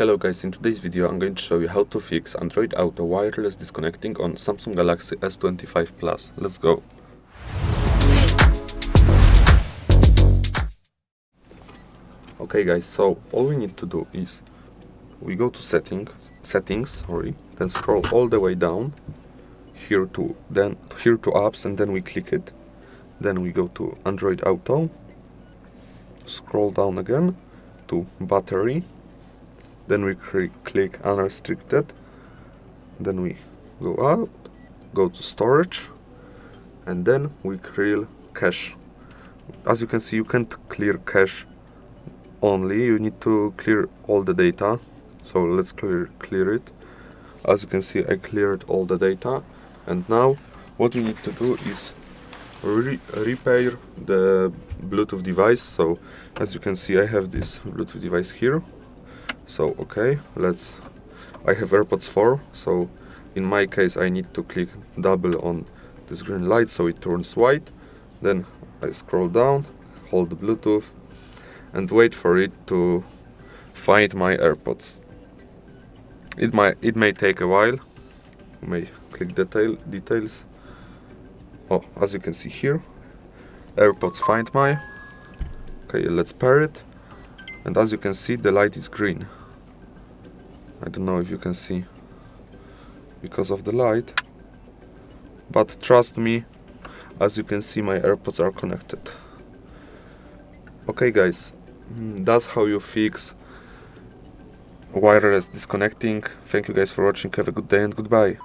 Hello guys, in today's video I'm going to show you how to fix Android Auto wireless disconnecting on Samsung Galaxy S25 Plus. Let's go! Okay guys, so all we need to do is we go to settings, then scroll all the way down here to apps, and then we click it. Then we go to Android Auto, scroll down again to battery. Then we click Unrestricted, then we go out, go to storage, and then we clear cache. As you can see, you can't clear cache only, you need to clear all the data. So let's clear it. As you can see, I cleared all the data, and now what we need to do is repair the Bluetooth device. So as you can see, I have this Bluetooth device here. So okay, I have AirPods 4, so in my case I need to click double on this green light so it turns white. Then I scroll down, hold the Bluetooth and wait for it to find my AirPods. It may take a while. You may click details. Oh, as you can see here, AirPods find my. Okay, let's pair it. And as you can see, the light is green. I don't know if you can see because of the light, but trust me, as you can see, my AirPods are connected. Okay guys, that's how you fix wireless disconnecting. Thank you guys for watching, have a good day and goodbye.